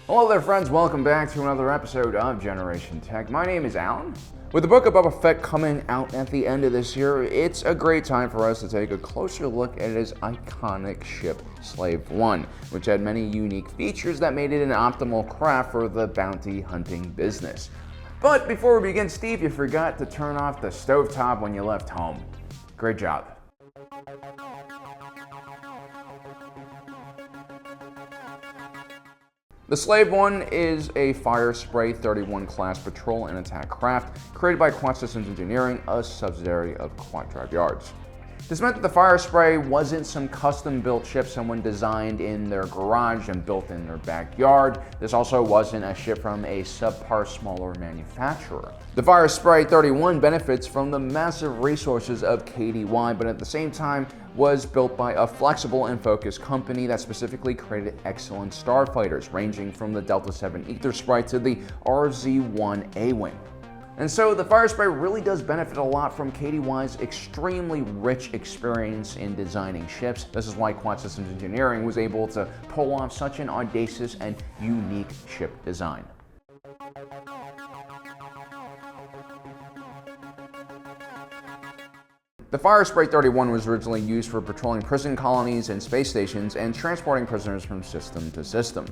Hello there friends, welcome back to another episode of Generation Tech. My name is Alan. With the book of Boba Fett coming out at the end of this year, it's a great time for us to take a closer look at his iconic ship, Slave One, which had many unique features that made it an optimal craft for the bounty hunting business. But before we begin, Steve, you forgot to turn off the stovetop when you left home. Great job. The Slave One is a Fire Spray 31 class patrol and attack craft created by Kuat Systems Engineering, a subsidiary of Kuat Drive Yards. This meant that the Fire Spray wasn't some custom-built ship someone designed in their garage and built in their backyard. This also wasn't a ship from a subpar smaller manufacturer. The Fire Spray 31 benefits from the massive resources of KDY, but at the same time was built by a flexible and focused company that specifically created excellent starfighters, ranging from the Delta 7 Ether Sprite to the RZ-1 A-Wing. And so the Fire Spray really does benefit a lot from KDY's extremely rich experience in designing ships. This is why Kuat Systems Engineering was able to pull off such an audacious and unique ship design. The Fire Spray 31 was originally used for patrolling prison colonies and space stations and transporting prisoners from system to system.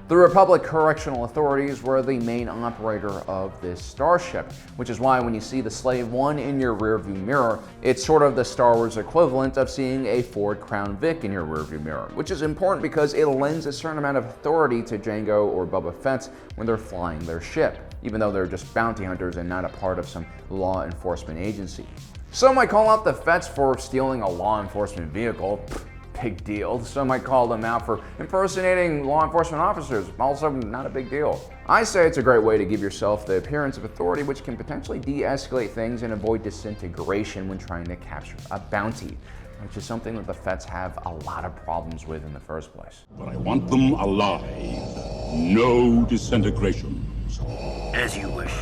The Republic Correctional Authorities were the main operator of this starship, which is why when you see the Slave One in your rearview mirror, it's sort of the Star Wars equivalent of seeing a Ford Crown Vic in your rearview mirror, which is important because it lends a certain amount of authority to Jango or Boba Fett when they're flying their ship, even though they're just bounty hunters and not a part of some law enforcement agency. Some might call out the Fetts for stealing a law enforcement vehicle. Big deal. Some might call them out for impersonating law enforcement officers. Also not a big deal. I say it's a great way to give yourself the appearance of authority, which can potentially de-escalate things and avoid disintegration when trying to capture a bounty, which is something that the Fetts have a lot of problems with in the first place. But I want them alive. No disintegrations. As you wish.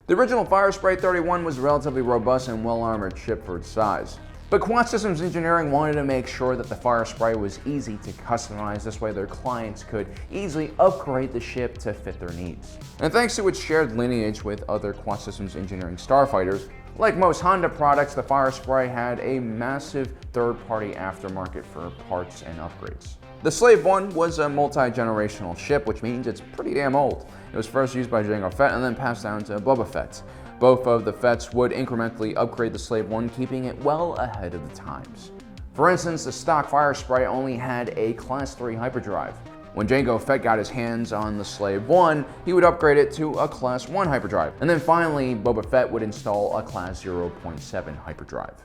The original Fire Spray 31 was a relatively robust and well-armored ship for its size. But Kuat Systems Engineering wanted to make sure that the Fire Spray was easy to customize, this way their clients could easily upgrade the ship to fit their needs. And thanks to its shared lineage with other Kuat Systems Engineering starfighters, like most Honda products, the Fire Spray had a massive third-party aftermarket for parts and upgrades. The Slave One was a multi-generational ship, which means it's pretty damn old. It was first used by Jango Fett and then passed down to Boba Fett. Both of the Fetts would incrementally upgrade the Slave One, keeping it well ahead of the times. For instance, the stock Fire Spray only had a Class 3 hyperdrive. When Jango Fett got his hands on the Slave One, he would upgrade it to a Class 1 hyperdrive. And then finally, Boba Fett would install a Class 0.7 hyperdrive.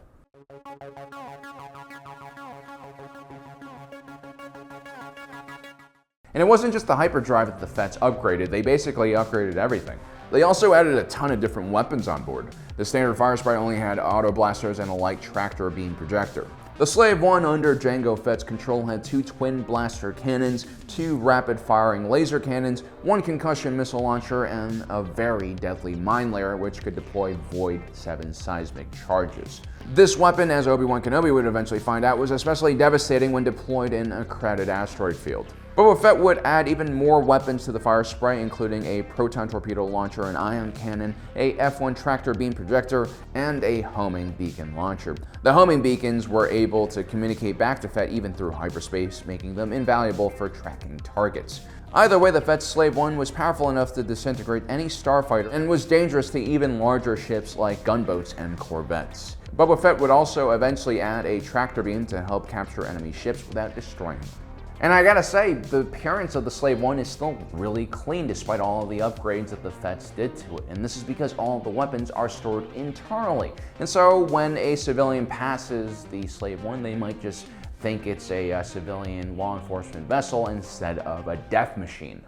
And it wasn't just the hyperdrive that the Fetts upgraded, they basically upgraded everything. They also added a ton of different weapons on board. The standard Fire Spray only had auto blasters and a light tractor beam projector. The Slave One under Jango Fett's control had 2 twin blaster cannons, 2 rapid-firing laser cannons, 1 concussion missile launcher, and a very deadly mine layer which could deploy Void 7 seismic charges. This weapon, as Obi-Wan Kenobi would eventually find out, was especially devastating when deployed in a crowded asteroid field. Boba Fett would add even more weapons to the Fire Spray, including a proton torpedo launcher, an ion cannon, a F1 tractor beam projector, and a homing beacon launcher. The homing beacons were able to communicate back to Fett even through hyperspace, making them invaluable for tracking targets. Either way, the Fett's Slave One was powerful enough to disintegrate any starfighter and was dangerous to even larger ships like gunboats and corvettes. Boba Fett would also eventually add a tractor beam to help capture enemy ships without destroying them. And I gotta say, the appearance of the Slave One is still really clean despite all of the upgrades that the Fetts did to it. And this is because all of the weapons are stored internally. And so when a civilian passes the Slave One, they might just think it's a civilian law enforcement vessel instead of a death machine.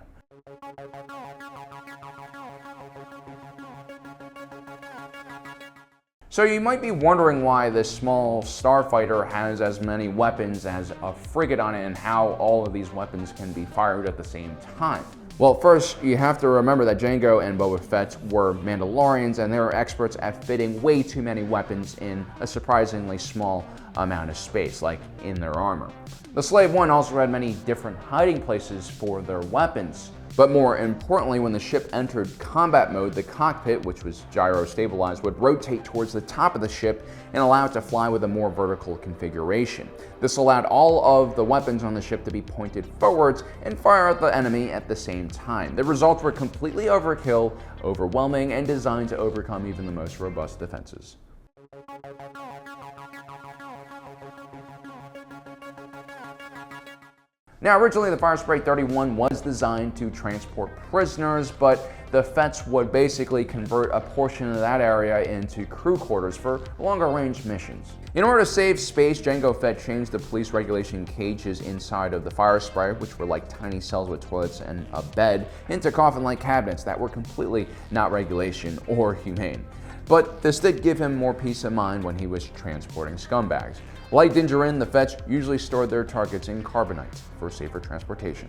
So you might be wondering why this small starfighter has as many weapons as a frigate on it and how all of these weapons can be fired at the same time. Well, first, you have to remember that Jango and Boba Fett were Mandalorians, and they were experts at fitting way too many weapons in a surprisingly small amount of space, like in their armor. The Slave One also had many different hiding places for their weapons. But more importantly, when the ship entered combat mode, the cockpit, which was gyro-stabilized, would rotate towards the top of the ship and allow it to fly with a more vertical configuration. This allowed all of the weapons on the ship to be pointed forwards and fire at the enemy at the same time. The results were completely overkill, overwhelming, and designed to overcome even the most robust defenses. Now, originally the Firespray 31 was designed to transport prisoners, but the Fetts would basically convert a portion of that area into crew quarters for longer range missions. In order to save space, Jango Fett changed the police regulation cages inside of the Firespray, which were like tiny cells with toilets and a bed, into coffin-like cabinets that were completely not regulation or humane. But this did give him more peace of mind when he was transporting scumbags. Like Din Djarin, the Fetts usually stored their targets in carbonite for safer transportation.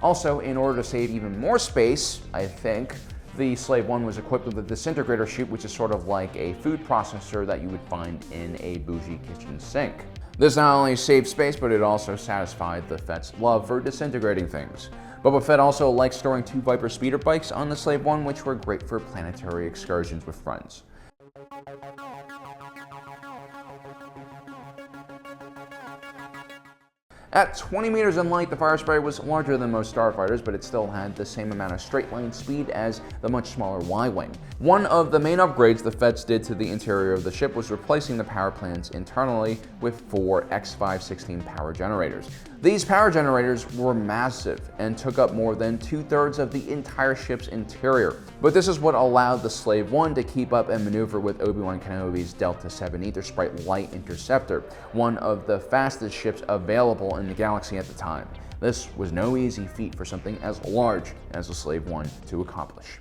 Also, in order to save even more space, I think, the Slave One was equipped with a disintegrator chute, which is sort of like a food processor that you would find in a bougie kitchen sink. This not only saved space, but it also satisfied the Fett's love for disintegrating things. Boba Fett also liked storing 2 Viper speeder bikes on the Slave One, which were great for planetary excursions with friends. At 20 meters in length, the Firespray was larger than most starfighters, but it still had the same amount of straight line speed as the much smaller Y-Wing. One of the main upgrades the Fetts did to the interior of the ship was replacing the power plants internally with 4 X516 power generators. These power generators were massive and took up more than 2/3 of the entire ship's interior. But this is what allowed the Slave One to keep up and maneuver with Obi-Wan Kenobi's Delta 7 Aethersprite Light Interceptor, one of the fastest ships available in the galaxy at the time. This was no easy feat for something as large as the Slave One to accomplish.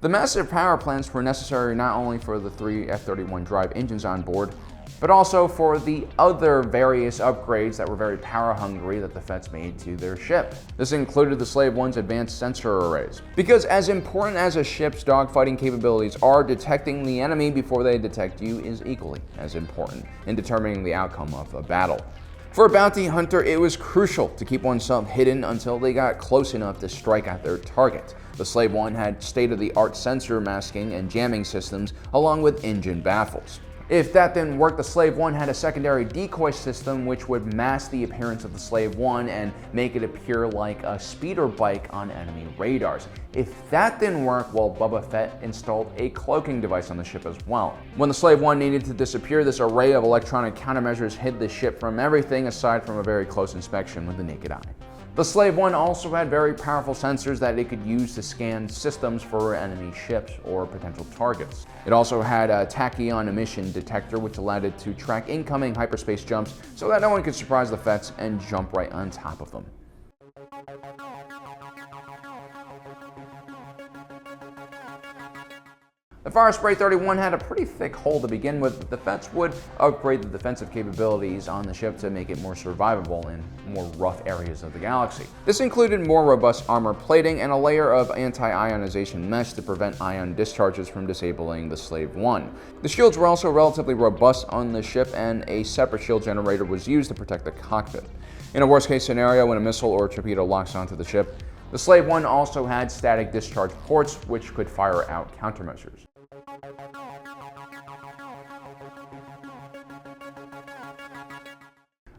The massive power plants were necessary not only for the 3 F-31 drive engines on board, but also for the other various upgrades that were very power hungry that the Fetts made to their ship. This included the Slave One's advanced sensor arrays. Because as important as a ship's dogfighting capabilities are, detecting the enemy before they detect you is equally as important in determining the outcome of a battle. For a bounty hunter, it was crucial to keep oneself hidden until they got close enough to strike at their target. The Slave One had state-of-the-art sensor masking and jamming systems, along with engine baffles. If that didn't work, the Slave One had a secondary decoy system which would mask the appearance of the Slave One and make it appear like a speeder bike on enemy radars. If that didn't work, well, Boba Fett installed a cloaking device on the ship as well. When the Slave One needed to disappear, this array of electronic countermeasures hid the ship from everything aside from a very close inspection with the naked eye. The Slave One also had very powerful sensors that it could use to scan systems for enemy ships or potential targets. It also had a tachyon emission detector which allowed it to track incoming hyperspace jumps so that no one could surprise the Fetts and jump right on top of them. The Firespray 31 had a pretty thick hull to begin with, but the Fetts would upgrade the defensive capabilities on the ship to make it more survivable in more rough areas of the galaxy. This included more robust armor plating and a layer of anti-ionization mesh to prevent ion discharges from disabling the Slave One. The shields were also relatively robust on the ship, and a separate shield generator was used to protect the cockpit. In a worst-case scenario, when a missile or torpedo locks onto the ship, the Slave One also had static discharge ports which could fire out countermeasures.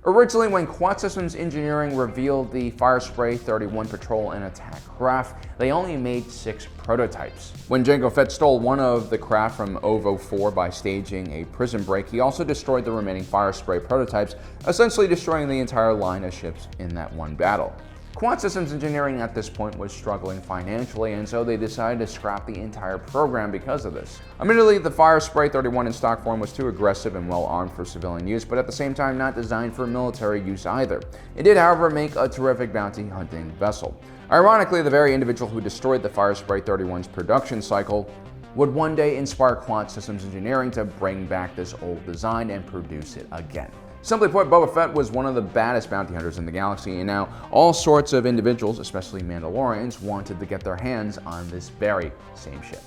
Originally, when Kuat Systems Engineering revealed the Firespray 31 patrol and attack craft, they only made 6 prototypes. When Jango Fett stole one of the craft from OVO 4 by staging a prison break, he also destroyed the remaining Firespray prototypes, essentially destroying the entire line of ships in that one battle. Kuat Systems Engineering at this point was struggling financially, and so they decided to scrap the entire program because of this. Admittedly, the Firespray 31 in stock form was too aggressive and well armed for civilian use, but at the same time not designed for military use either. It did, however, make a terrific bounty hunting vessel. Ironically, the very individual who destroyed the Firespray 31's production cycle would one day inspire Kuat Systems Engineering to bring back this old design and produce it again. Simply put, Boba Fett was one of the baddest bounty hunters in the galaxy, and now all sorts of individuals, especially Mandalorians, wanted to get their hands on this very same ship.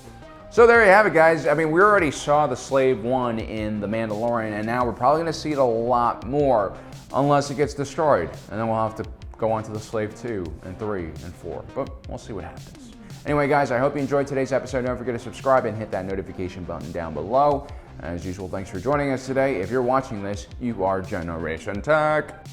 So there you have it, guys. I mean, we already saw the Slave 1 in The Mandalorian, and now we're probably going to see it a lot more, unless it gets destroyed. And then we'll have to go on to the Slave 2 and 3 and 4, but we'll see what happens. Anyway, guys, I hope you enjoyed today's episode. Don't forget to subscribe and hit that notification button down below. As usual, thanks for joining us today. If you're watching this, you are Generation Tech.